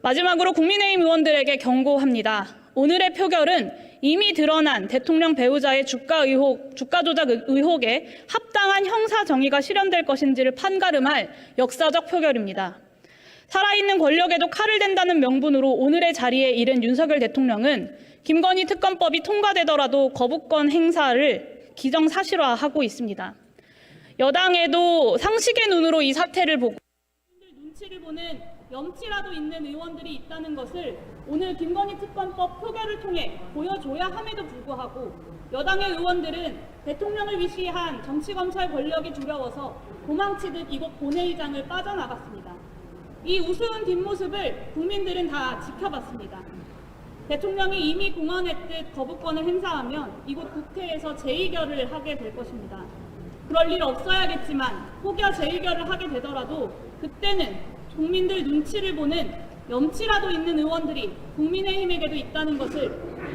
마지막으로 국민의힘 의원들에게 경고합니다. 오늘의 표결은 이미 드러난 대통령 배우자의 주가 조작 의혹에 합당한 형사 정의가 실현될 것인지를 판가름할 역사적 표결입니다. 살아있는 권력에도 칼을 댄다는 명분으로 오늘의 자리에 이른 윤석열 대통령은 김건희 특검법이 통과되더라도 거부권 행사를 기정사실화하고 있습니다. 여당에도 상식의 눈으로 이 사태를 보고 눈치를 보는 염치라도 있는 의원들이 있다는 것을 오늘 김건희 특검법 표결을 통해 보여줘야 함에도 불구하고 여당의 의원들은 대통령을 위시한 정치검찰 권력이 두려워서 도망치듯 이곳 본회의장을 빠져나갔습니다. 이 우스운 뒷모습을 국민들은 다 지켜봤습니다. 대통령이 이미 공언했듯 거부권을 행사하면 이곳 국회에서 재의결을 하게 될 것입니다. 그럴 일 없어야겠지만 혹여 재의결을 하게 되더라도 그때는 국민들 눈치를 보는 염치라도 있는 의원들이 국민의힘에게도 있다는 것을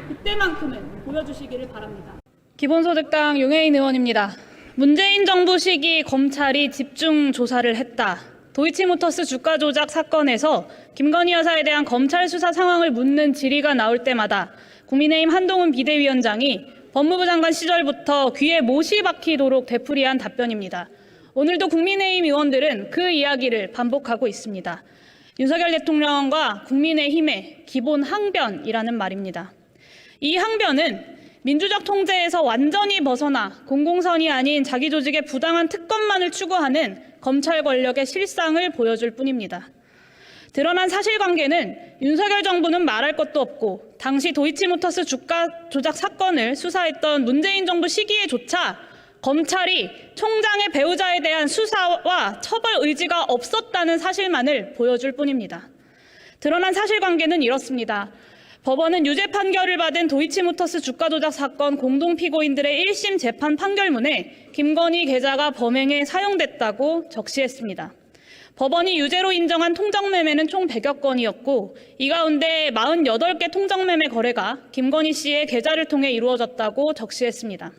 그때만큼은 보여주시기를 바랍니다. 기본소득당 용해인 의원입니다. 문재인 정부 시기 검찰이 집중 조사를 했다. 도이치모터스 주가 조작 사건에서 김건희 여사에 대한 검찰 수사 상황을 묻는 질의가 나올 때마다 국민의힘 한동훈 비대위원장이 법무부 장관 시절부터 귀에 못이 박히도록 되풀이한 답변입니다. 오늘도 국민의힘 의원들은 그 이야기를 반복하고 있습니다. 윤석열 대통령과 국민의힘의 기본 항변이라는 말입니다. 이 항변은 민주적 통제에서 완전히 벗어나 공공선이 아닌 자기 조직의 부당한 특권만을 추구하는 검찰 권력의 실상을 보여줄 뿐입니다. 드러난 사실관계는 윤석열 정부는 말할 것도 없고 당시 도이치모터스 주가 조작 사건을 수사했던 문재인 정부 시기에조차 검찰이 총장의 배우자에 대한 수사와 처벌 의지가 없었다는 사실만을 보여줄 뿐입니다. 드러난 사실관계는 이렇습니다. 법원은 유죄 판결을 받은 도이치모터스 주가 조작 사건 공동피고인들의 1심 재판 판결문에 김건희 계좌가 범행에 사용됐다고 적시했습니다. 법원이 유죄로 인정한 통정매매는 총 100여 건이었고 이 가운데 48개 통정매매 거래가 김건희 씨의 계좌를 통해 이루어졌다고 적시했습니다.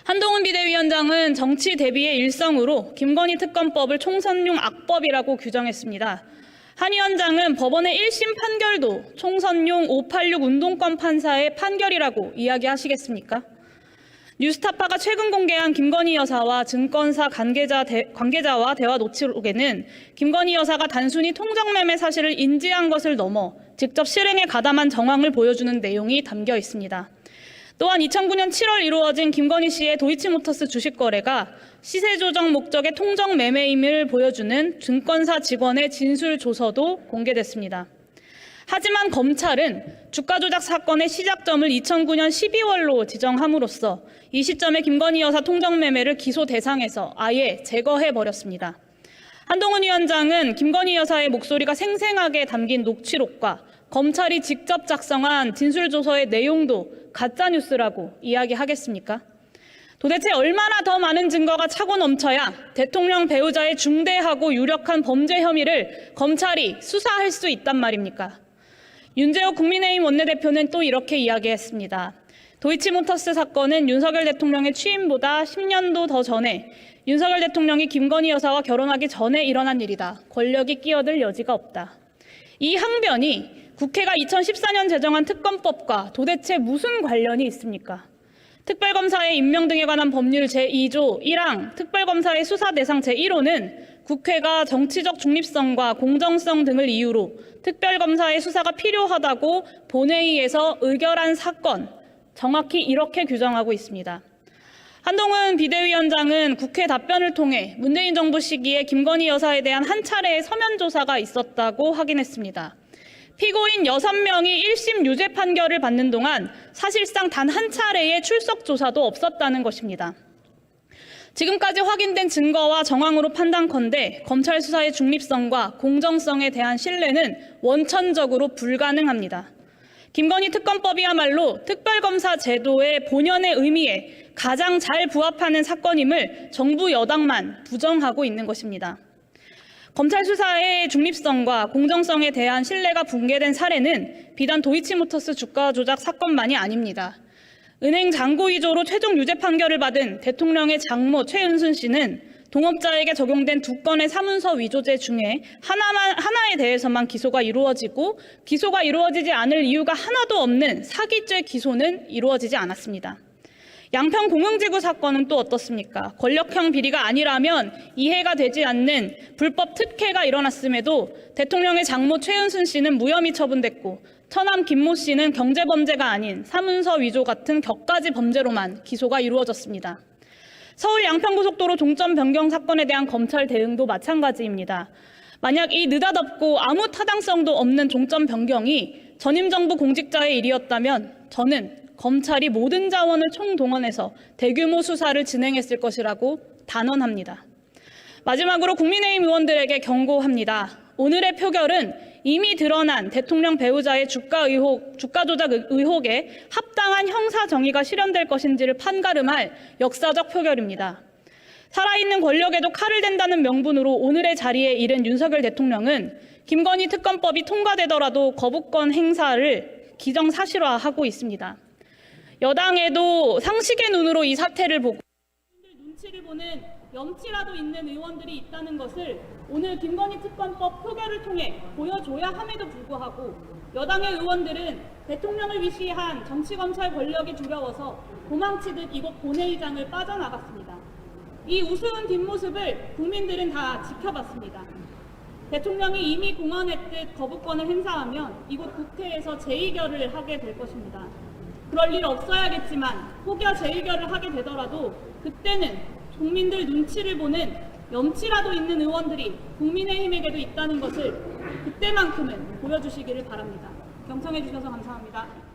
한동훈 비대위원장은 정치 대비의 일성으로 김건희 특검법을 총선용 악법이라고 규정했습니다. 한 위원장은 법원의 1심 판결도 총선용 586 운동권 판사의 판결이라고 이야기하시겠습니까? 뉴스타파가 최근 공개한 김건희 여사와 증권사 관계자와 대화 녹취록에는 김건희 여사가 단순히 통정매매 사실을 인지한 것을 넘어 직접 실행에 가담한 정황을 보여주는 내용이 담겨 있습니다. 또한 2009년 7월 이루어진 김건희 씨의 도이치모터스 주식 거래가 시세 조정 목적의 통정 매매임을 보여주는 증권사 직원의 진술 조서도 공개됐습니다. 하지만 검찰은 주가 조작 사건의 시작점을 2009년 12월로 지정함으로써 이 시점에 김건희 여사 통정 매매를 기소 대상에서 아예 제거해버렸습니다. 한동훈 위원장은 김건희 여사의 목소리가 생생하게 담긴 녹취록과 검찰이 직접 작성한 진술조서의 내용도 가짜뉴스라고 이야기하겠습니까? 도대체 얼마나 더 많은 증거가 차고 넘쳐야 대통령 배우자의 중대하고 유력한 범죄 혐의를 검찰이 수사할 수 있단 말입니까? 윤재호 국민의힘 원내대표는 또 이렇게 이야기했습니다. 도이치모터스 사건은 윤석열 대통령의 취임보다 10년도 더 전에 윤석열 대통령이 김건희 여사와 결혼하기 전에 일어난 일이다. 권력이 끼어들 여지가 없다. 이 항변이 국회가 2014년 제정한 특검법과 도대체 무슨 관련이 있습니까? 특별검사의 임명 등에 관한 법률 제2조 1항 특별검사의 수사 대상 제1호는 국회가 정치적 중립성과 공정성 등을 이유로 특별검사의 수사가 필요하다고 본회의에서 의결한 사건, 정확히 이렇게 규정하고 있습니다. 한동훈 비대위원장은 국회 답변을 통해 문재인 정부 시기에 김건희 여사에 대한 한 차례의 서면 조사가 있었다고 확인했습니다. 피고인 6명이 1심 유죄 판결을 받는 동안 사실상 단 한 차례의 출석 조사도 없었다는 것입니다. 지금까지 확인된 증거와 정황으로 판단컨대 검찰 수사의 중립성과 공정성에 대한 신뢰는 원천적으로 불가능합니다. 김건희 특검법이야말로 특별검사 제도의 본연의 의미에 가장 잘 부합하는 사건임을 정부 여당만 부정하고 있는 것입니다. 검찰 수사의 중립성과 공정성에 대한 신뢰가 붕괴된 사례는 비단 도이치모터스 주가 조작 사건만이 아닙니다. 은행 잔고 위조로 최종 유죄 판결을 받은 대통령의 장모 최은순 씨는 동업자에게 적용된 2건의 사문서 위조죄 중에 하나에 대해서만 기소가 이루어지고 기소가 이루어지지 않을 이유가 하나도 없는 사기죄 기소는 이루어지지 않았습니다. 양평 공영지구 사건은 또 어떻습니까? 권력형 비리가 아니라면 이해가 되지 않는 불법 특혜가 일어났음에도 대통령의 장모 최은순 씨는 무혐의 처분됐고 처남 김모 씨는 경제범죄가 아닌 사문서 위조 같은 격가지 범죄로만 기소가 이루어졌습니다. 서울 양평고속도로 종점 변경 사건에 대한 검찰 대응도 마찬가지입니다. 만약 이 느닷없고 아무 타당성도 없는 종점 변경이 전임 정부 공직자의 일이었다면 저는 검찰이 모든 자원을 총동원해서 대규모 수사를 진행했을 것이라고 단언합니다. 마지막으로 국민의힘 의원들에게 경고합니다. 오늘의 표결은 이미 드러난 대통령 배우자의 주가 조작 의혹에 합당한 형사 정의가 실현될 것인지를 판가름할 역사적 표결입니다. 살아있는 권력에도 칼을 댄다는 명분으로 오늘의 자리에 이른 윤석열 대통령은 김건희 특검법이 통과되더라도 거부권 행사를 기정사실화하고 있습니다. 여당에도 상식의 눈으로 이 사태를 보고 눈치를 보는 염치라도 있는 의원들이 있다는 것을 오늘 김건희 특검법 표결을 통해 보여줘야 함에도 불구하고 여당의 의원들은 대통령을 위시한 정치검찰 권력이 두려워서 도망치듯 이곳 본회의장을 빠져나갔습니다. 이 우스운 뒷모습을 국민들은 다 지켜봤습니다. 대통령이 이미 공언했듯 거부권을 행사하면 이곳 국회에서 재의결을 하게 될 것입니다. 그럴 일 없어야겠지만 혹여 재의결을 하게 되더라도 그때는 국민들 눈치를 보는 염치라도 있는 의원들이 국민의힘에게도 있다는 것을 그때만큼은 보여주시기를 바랍니다. 경청해 주셔서 감사합니다.